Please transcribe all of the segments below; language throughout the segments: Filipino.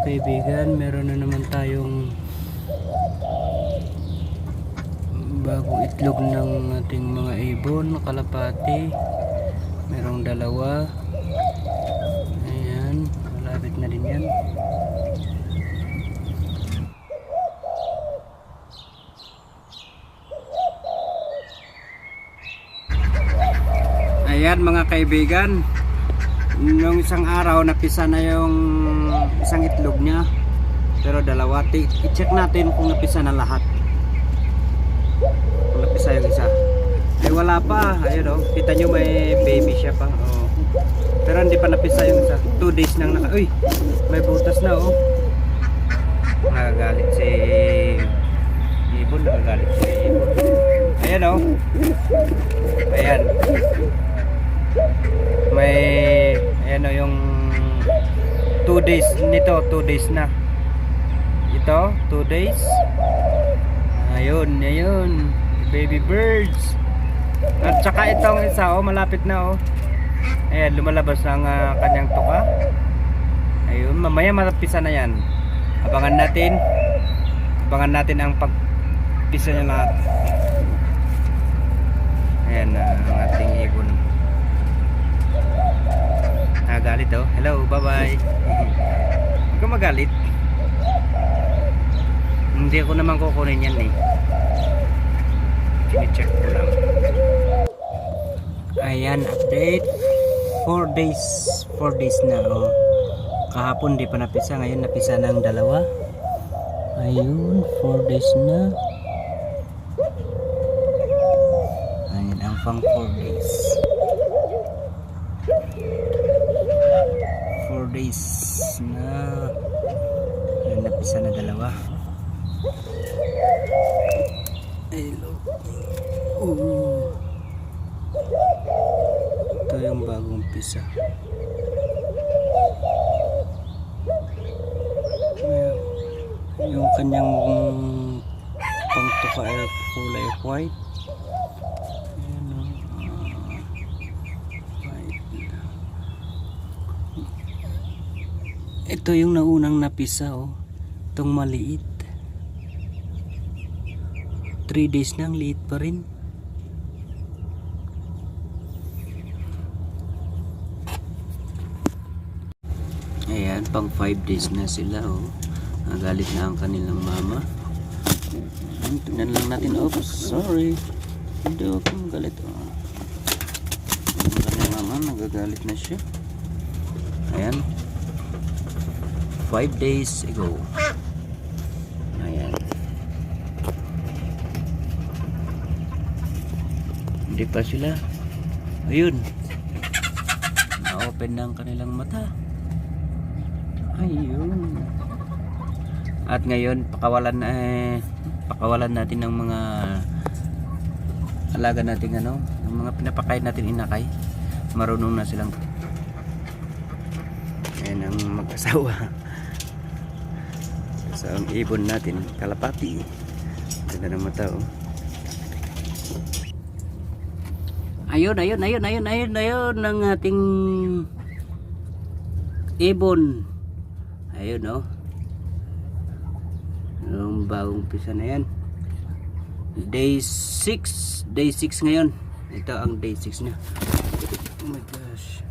kaibigan, meron na naman tayong bagong itlog ng ating mga ibon, kalapati. Merong dalawa. Ayan, malapit na din yan. Ayan mga kaibigan, nung isang araw napisa na yung isang itlog niya, pero dalawa. I-check natin kung napisa na lahat. Kung napisa yung isa, ay wala pa. Ayun o, kita nyo may baby siya pa. Oh. Pero hindi pa napisa yung isa. 2 days nang naka... Uy, may butas na o. Nagagalit si ibon, nagagalit si ibon. Ayan o. Ayan. May ayan o yung 2 days nito, 2 days na. Ito, 2 days. Ayun, ayun, baby birds. At saka itong isa oh, malapit na oh. Ayan, lumalabas ang kanyang tuka. Ayun, mamaya matapisa na yan. Abangan natin ang pagpisa niya lahat. Ayan ang ating ibon. Nagalit oh. Hello, bye bye. Huwag ka magalit. Hindi ko naman kukunin yan eh. Sini-check ko lang. Ayan, update. 4 days na oh. Kahapon di pa napisa, ngayon napisa ng dalawa. Ayun, 4 days na. Ayun ang pang 4 days. 4 days na. Ayun, napisa na dalawa. Hello. Ito yung bagong pisa. Yung kanyang pangtuka ay kulay white. Ayan, white. Ito yung naunang napisa oh. Itong maliit. 3 days na, ang liit pa rin. Ayan, pang 5 days na sila oh. Nagalit na ang kanilang mama. Tignan lang natin. Oops, sorry. Hindi ako magalit oh. Ang kanilang mama, nagagalit na siya. Ayan, 5 days ago. Ayan. Hindi pa sila. Ayun, na-open na ang kanilang mata. Ayun. At ngayon pakawalan natin ng mga alaga natin ng mga pinapakain natin inakay. Marunong na silang. Ayan ang mag-asawa. Sa ang ibon natin, kalapati. Ganda ng mata oh. Ayun ang ating ibon. Ayun oh. Yung bagong pisa na yan. Day 6 ngayon. Ito ang day 6 na. Oh my gosh.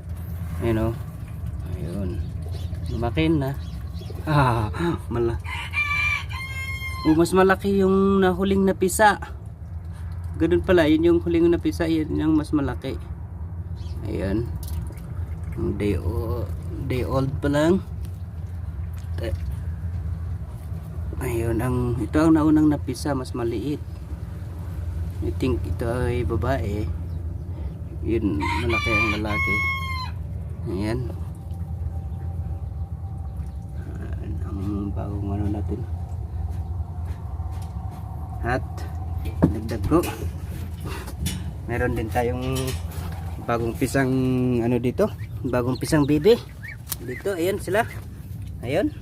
Ayun oh. Ayun. Lumakin na. Mas malaki yung nahuling na pisa. Ganun pala, yun yung huling na pisa, yun yung mas malaki. Ayan. Day old pa lang. Ayun, ito ang naunang napisa, mas maliit. I think ito ay babae. Yun, malaki ang lalaki. Ayan. Ang bagong ano natin. At dagdag ko, meron din tayong bagong pisang ano dito, bagong pisang baby dito. Ayan sila, ayun,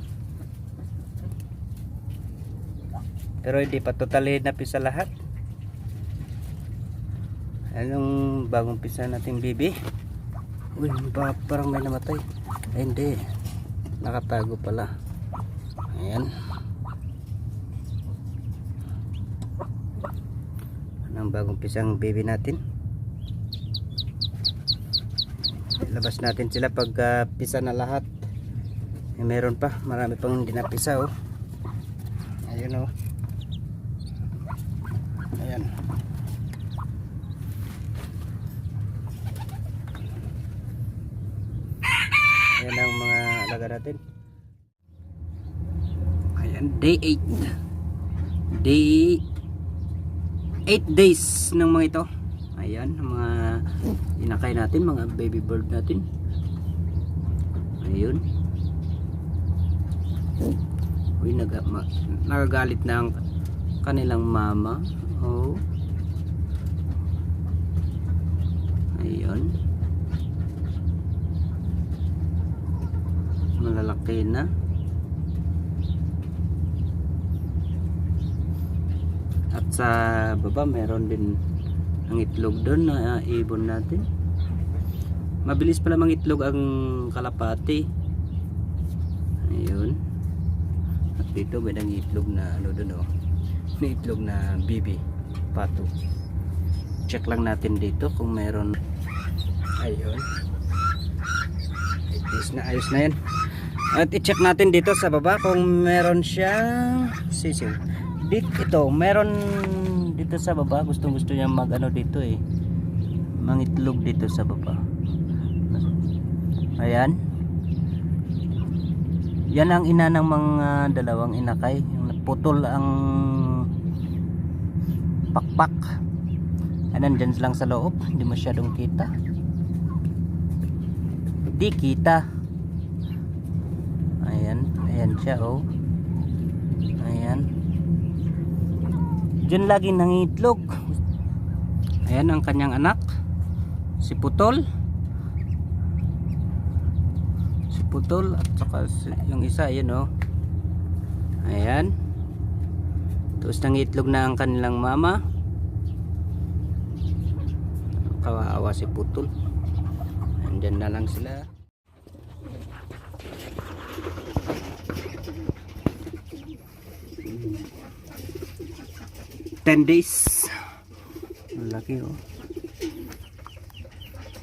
pero hindi pa totally napisa lahat. Anong bagong pisa nating baby? Uy, parang may namatay. Ay, hindi, nakatago pala. Ayan. Ang bagong pisang baby natin. Labas natin sila pag pisa na lahat. Meron pa, marami pang hindi napisa oh. Ayun oh. Ayan. Ayan ang mga alaga natin. Ayan, day 8. Day 8 days ng mga ito. Ayan, ang mga inakay natin, mga baby bird natin. Ayun. Uy, nagagalit na ang kanilang mama. Oh. Ayun. Malalaki na. At sa baba meron din ang itlog doon na ibon natin. Mabilis pala mangitlog ang kalapati. Ayun. At dito may nang itlog na ano doon oh. May itlog na bibi pato. Check lang natin dito kung meron. Ayun. Ayos na yan. At i-check natin dito sa baba kung meron siyang sisiw. Ito, meron dito sa baba. Gusto niya mag ano dito eh. Mangitlog dito sa baba. Ayan. Yan ang ina ng mga dalawang inakay. Yung putol ang pakpak. Ayan, dyan lang sa loob. Hindi masyadong kita. Di kita. Ayan. Ayan siya oh. Ayan. Diyan lagi nangitlog. Ayan ang kanyang anak. Si Putol. Si Putol at saka yung isa ayan oh. Ayan. Tapos nangitlog na ang kanilang mama. Kawawa si Putol. Andyan na lang sila. Ten days. Malaki oh.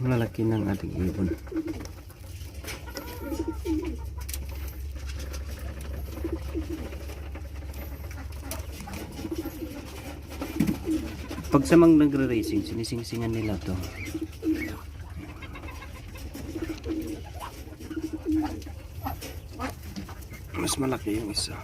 Malaki ng ating ibon. Pag sa mga nagre-racing, sinising-singan nila to. Mas malaki yung isa.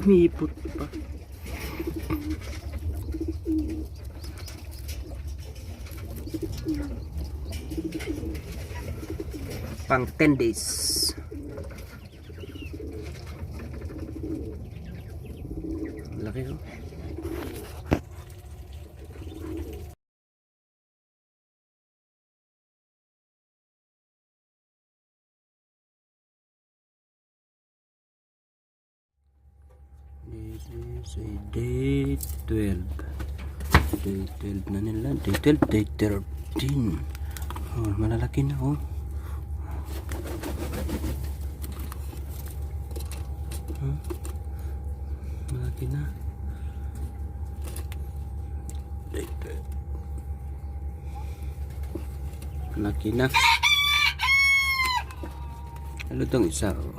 Umipot pa. Pang 10 days. Laki oh. This is a day 12. Day 12 na nila. Day 12, day 13. Oh, malalaki na oh. Malaki na. Day 12. Malaki na. Ano itong isa oh.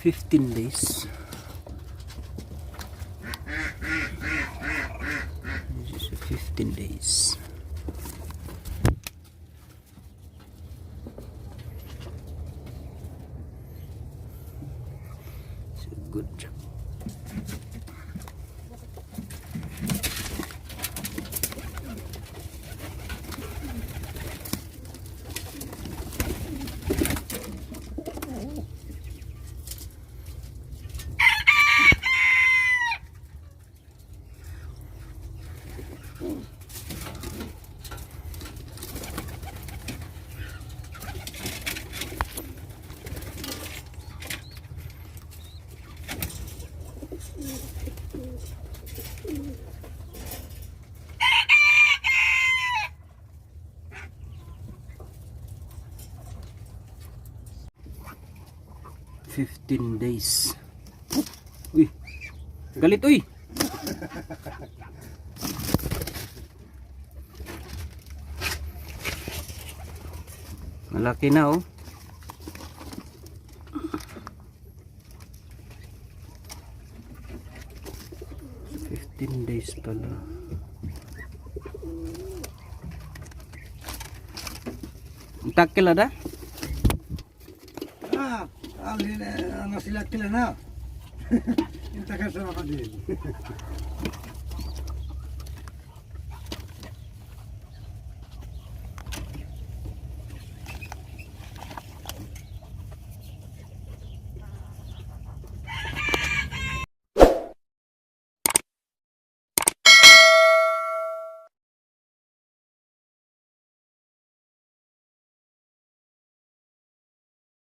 15 days. This is 15 days. So good job. Fifteen days. Uy, galit uy. Malaki na oh. Days pala. Takil ada? Ano sila kila na? Yung taga sa mga din.